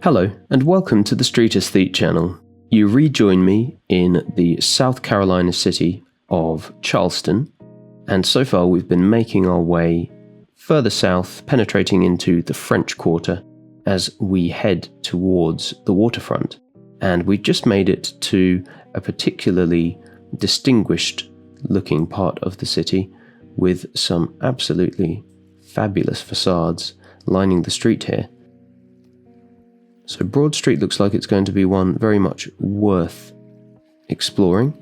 Hello, and welcome to the Street Aesthete channel. You rejoin me in the South Carolina city of Charleston, and so far we've been making our way further south, penetrating into the French Quarter as we head towards the waterfront. And we've just made it to a particularly distinguished looking part of the city with some absolutely fabulous facades lining the street here. So Broad Street looks like it's going to be one very much worth exploring.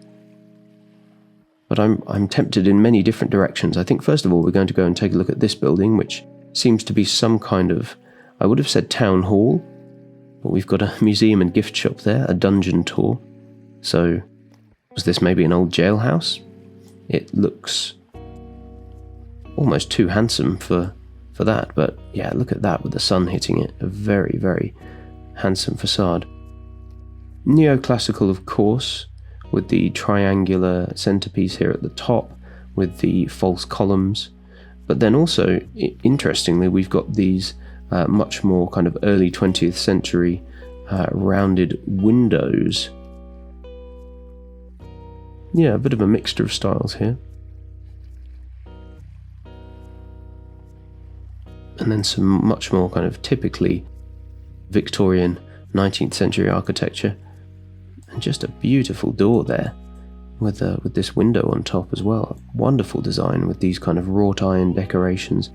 But I'm tempted in many different directions. I think first of all we're going to go and take a look at this building, which seems to be some kind of, I would have said town hall, but we've got a museum and gift shop there, a dungeon tour. So was this maybe an old jailhouse? It looks almost too handsome for that, but yeah, look at that with the sun hitting it. A very, very handsome facade. Neoclassical, of course, with the triangular centerpiece here at the top, with the false columns. But then also, interestingly, we've got these much more kind of early 20th century rounded windows. Yeah, a bit of a mixture of styles here. And then some much more kind of typically Victorian 19th century architecture, and just a beautiful door there with this window on top as well. Wonderful design with these kind of wrought iron decorations.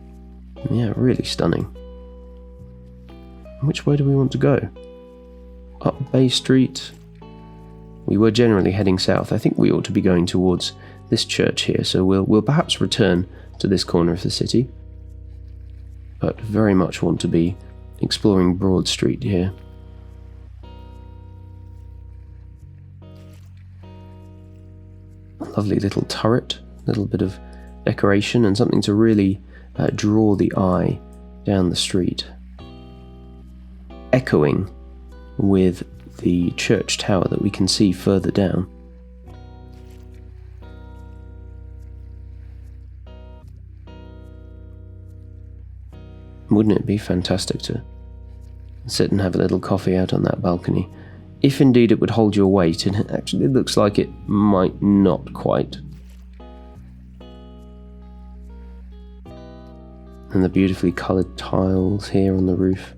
Yeah, really stunning. Which way do we want to go? Up Bay Street. We were generally heading south. I think we ought to be going towards this church here, so we'll perhaps return to this corner of the city, but very much want to be exploring Broad Street here. A lovely little turret, a little bit of decoration, and something to really draw the eye down the street. Echoing with the church tower that we can see further down. Wouldn't it be fantastic to sit and have a little coffee out on that balcony? If indeed it would hold your weight, and it actually looks like it might not quite. And the beautifully coloured tiles here on the roof.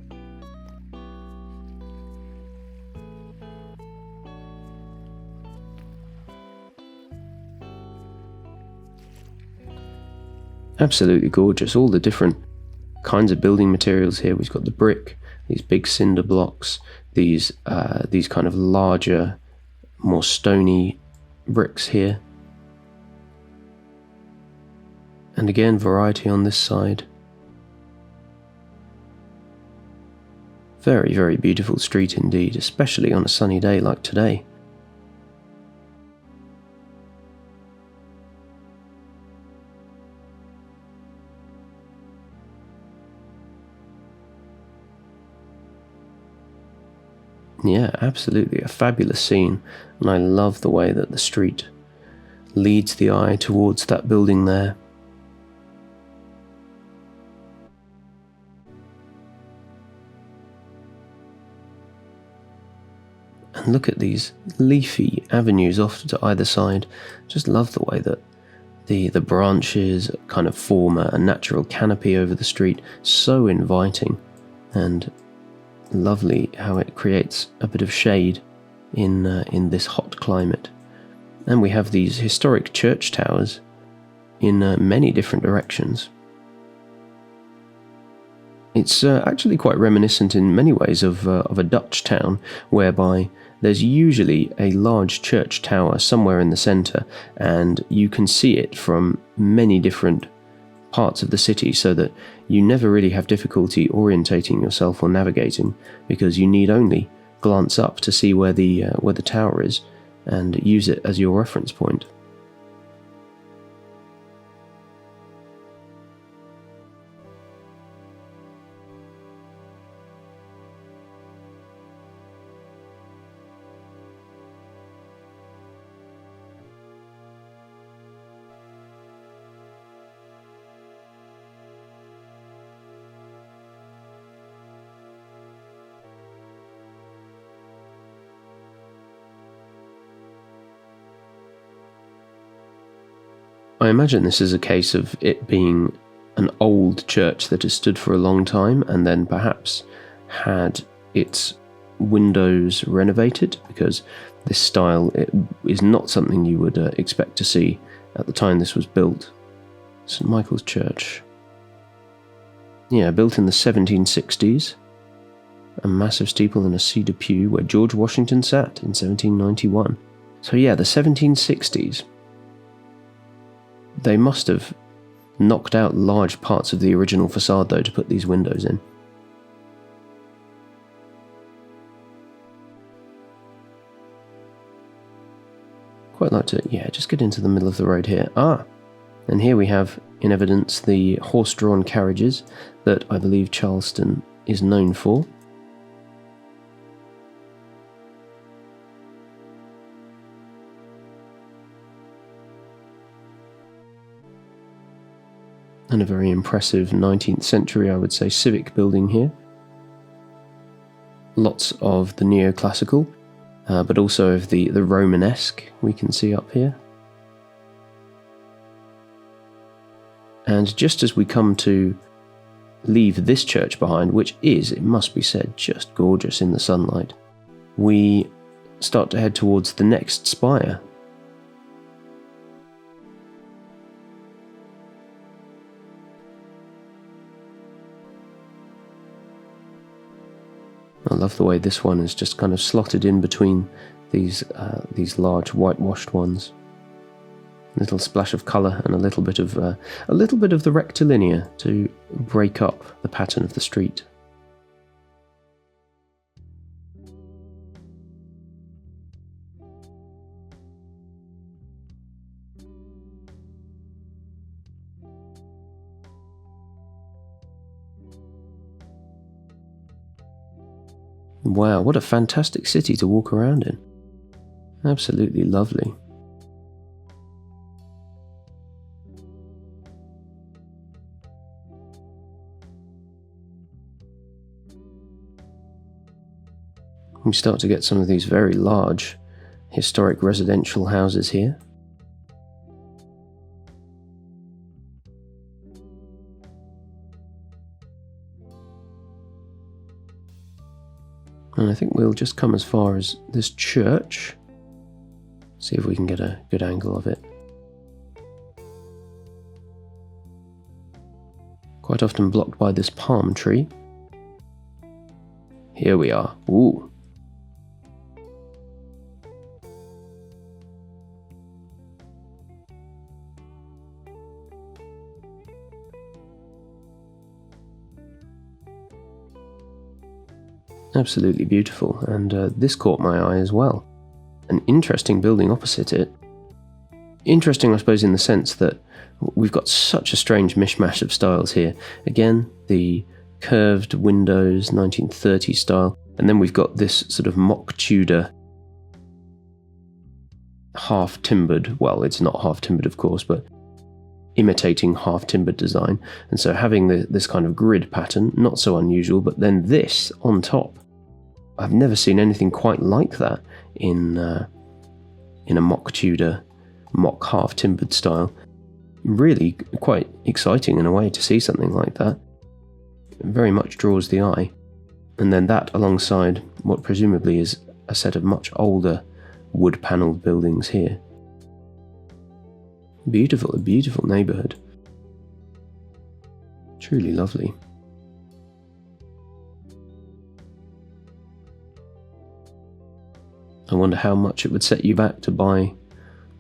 Absolutely gorgeous, all the different kinds of building materials here. We've got the brick, these big cinder blocks, these kind of larger, more stony bricks here. And again, variety on this side. Very, very beautiful street indeed, especially on a sunny day like today. Yeah, absolutely a fabulous scene, and I love the way that the street leads the eye towards that building there. And look at these leafy avenues off to either side. Just love the way that the branches kind of form a natural canopy over the street. So inviting, and lovely how it creates a bit of shade in this hot climate. And we have these historic church towers in many different directions. It's actually quite reminiscent in many ways of a Dutch town, whereby there's usually a large church tower somewhere in the centre, and you can see it from many different parts of the city, so that you never really have difficulty orientating yourself or navigating, because you need only glance up to see where the tower is and use it as your reference point. I imagine this is a case of it being an old church that has stood for a long time and then perhaps had its windows renovated, because this style is not something you would expect to see at the time this was built. St Michael's Church. Yeah, built in the 1760s. A massive steeple and a cedar pew where George Washington sat in 1791. So yeah, the 1760s. They must have knocked out large parts of the original facade though to put these windows in. Quite like to, just get into the middle of the road here. And here we have in evidence the horse-drawn carriages that I believe Charleston is known for. And a very impressive 19th century, I would say, civic building here. Lots of the neoclassical, but also of the Romanesque we can see up here. And just as we come to leave this church behind, which is, it must be said, just gorgeous in the sunlight, we start to head towards the next spire. I love the way this one is just kind of slotted in between these large whitewashed ones. A little splash of colour and a little bit of the rectilinear to break up the pattern of the street. Wow, what a fantastic city to walk around in. Absolutely lovely. We start to get some of these very large historic residential houses here. And I think we'll just come as far as this church. See if we can get a good angle of it. Quite often blocked by this palm tree. Here we are. Ooh. Absolutely beautiful, and this caught my eye as well. An interesting building opposite it. Interesting, I suppose, in the sense that we've got such a strange mishmash of styles here. Again, the curved windows, 1930s style, and then we've got this sort of mock Tudor, half-timbered, well, it's not half-timbered of course, but imitating half-timbered design. And so having this kind of grid pattern, not so unusual, but then this on top. I've never seen anything quite like that in a mock Tudor, mock half-timbered style. Really quite exciting in a way to see something like that. It very much draws the eye. And then that alongside what presumably is a set of much older wood-panelled buildings here. Beautiful, a beautiful neighbourhood. Truly lovely. I wonder how much it would set you back to buy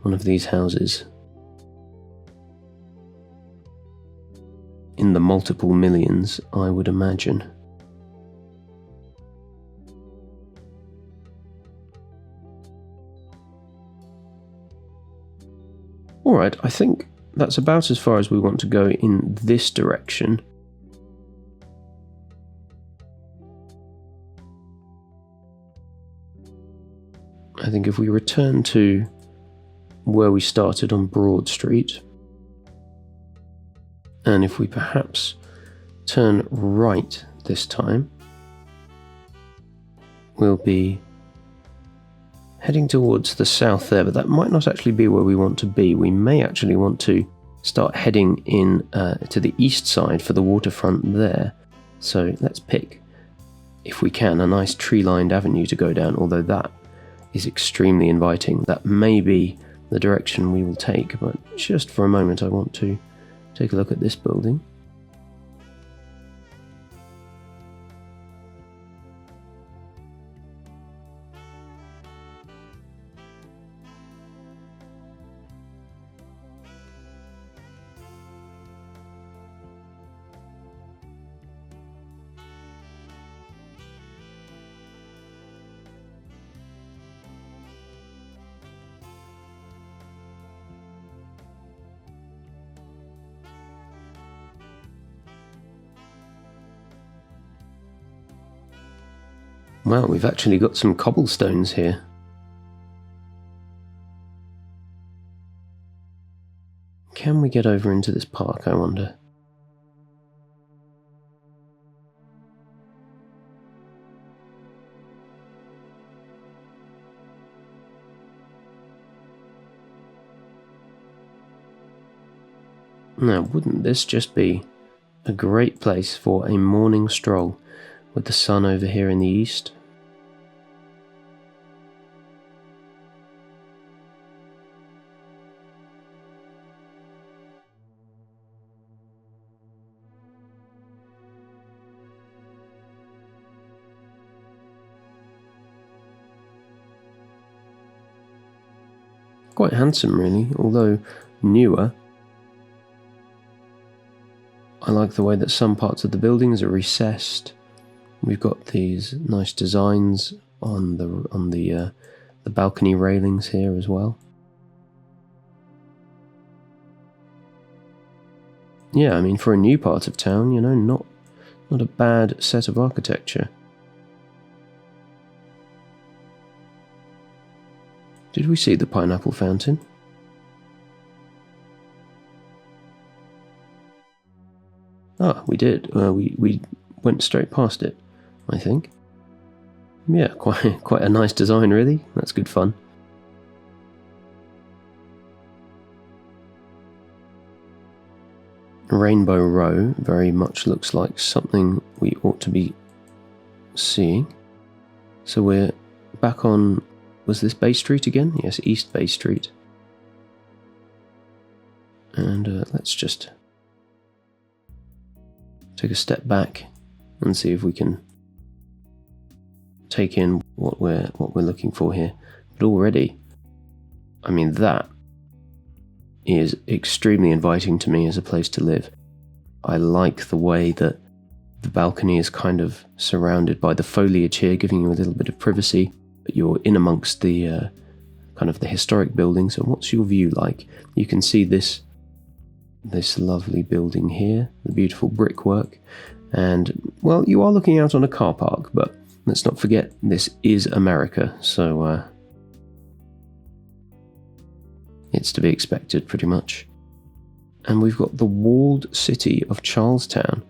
one of these houses. In the multiple millions, I would imagine. Alright, I think that's about as far as we want to go in this direction. I think if we return to where we started on Broad Street, and if we perhaps turn right this time, we'll be heading towards the south there, but that might not actually be where we want to be. We may actually want to start heading in to the east side for the waterfront there. So let's pick, if we can, a nice tree-lined avenue to go down, although that is extremely inviting. That may be the direction we will take, but just for a moment I want to take a look at this building. Wow, we've actually got some cobblestones here. Can we get over into this park, I wonder? Now, wouldn't this just be a great place for a morning stroll with the sun over here in the east? Quite handsome, really, although newer. I like the way that some parts of the buildings are recessed. We've got these nice designs on the balcony railings here as well. Yeah, I mean, for a new part of town, you know, not a bad set of architecture. Did we see the pineapple fountain? Ah, we did. We went straight past it, I think. Yeah, quite a nice design, really. That's good fun. Rainbow Row very much looks like something we ought to be seeing. So we're back on, was this Bay Street again? Yes, East Bay Street. And let's just take a step back and see if we can take in what we're looking for here. But already, I mean, that is extremely inviting to me as a place to live. I like the way that the balcony is kind of surrounded by the foliage here, giving you a little bit of privacy, but you're in amongst the kind of the historic buildings. And what's your view like? You can see this lovely building here, the beautiful brickwork, and, well, you are looking out on a car park, but let's not forget this is America, so it's to be expected pretty much. And we've got the walled city of Charlestown.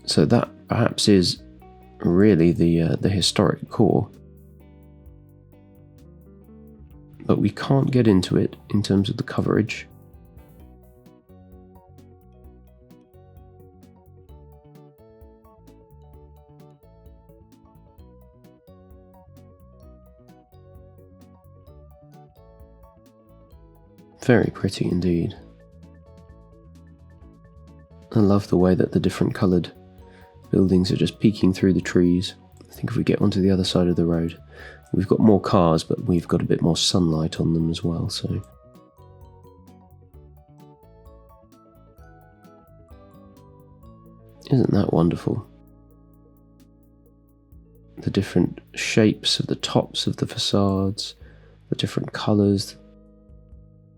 So that perhaps is really the historic core. But we can't get into it in terms of the coverage. Very pretty indeed. I love the way that the different coloured buildings are just peeking through the trees. I think if we get onto the other side of the road, we've got more cars, but we've got a bit more sunlight on them as well, so. Isn't that wonderful? The different shapes of the tops of the facades, the different colours,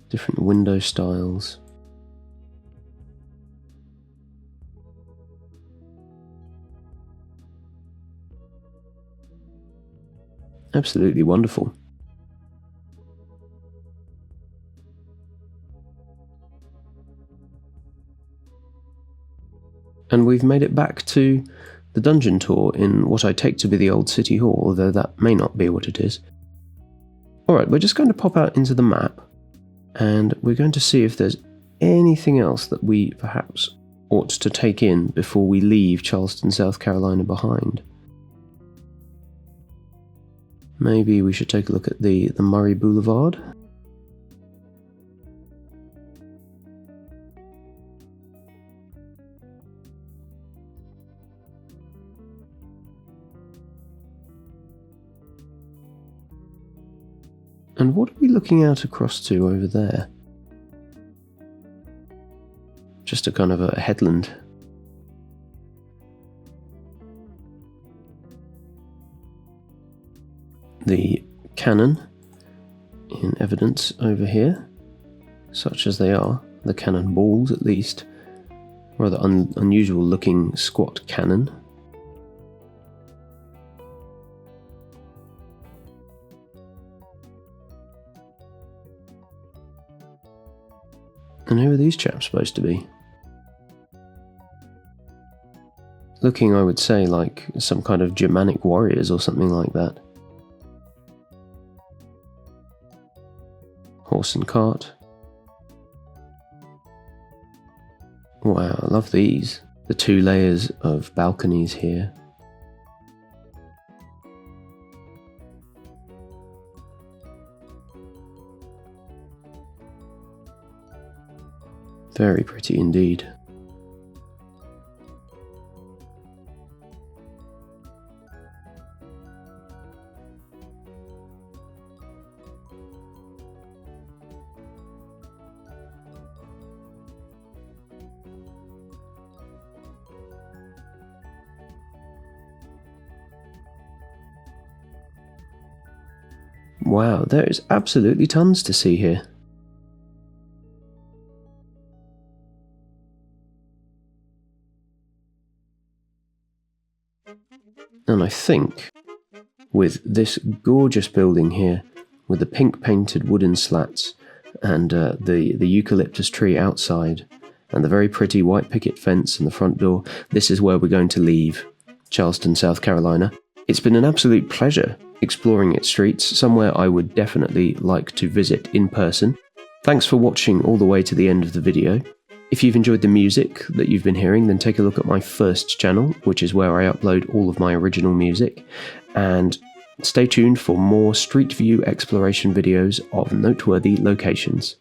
different window styles. Absolutely wonderful. And we've made it back to the dungeon tour in what I take to be the old city hall, although that may not be what it is. Alright, we're just going to pop out into the map, and we're going to see if there's anything else that we perhaps ought to take in before we leave Charleston, South Carolina behind. Maybe we should take a look at the Murray Boulevard. And what are we looking out across to over there? Just a kind of a headland. The cannon in evidence over here, such as they are, the cannon balls at least. Rather unusual looking squat cannon. And who are these chaps supposed to be? Looking, I would say, like some kind of Germanic warriors or something like that. Horse and cart. Wow, I love these. The 2 layers of balconies here. Very pretty indeed. Wow, there is absolutely tons to see here. And I think, with this gorgeous building here, with the pink painted wooden slats, and the eucalyptus tree outside, and the very pretty white picket fence in the front door, this is where we're going to leave Charleston, South Carolina. It's been an absolute pleasure exploring its streets, somewhere I would definitely like to visit in person. Thanks for watching all the way to the end of the video. If you've enjoyed the music that you've been hearing, then take a look at my first channel, which is where I upload all of my original music, and stay tuned for more street view exploration videos of noteworthy locations.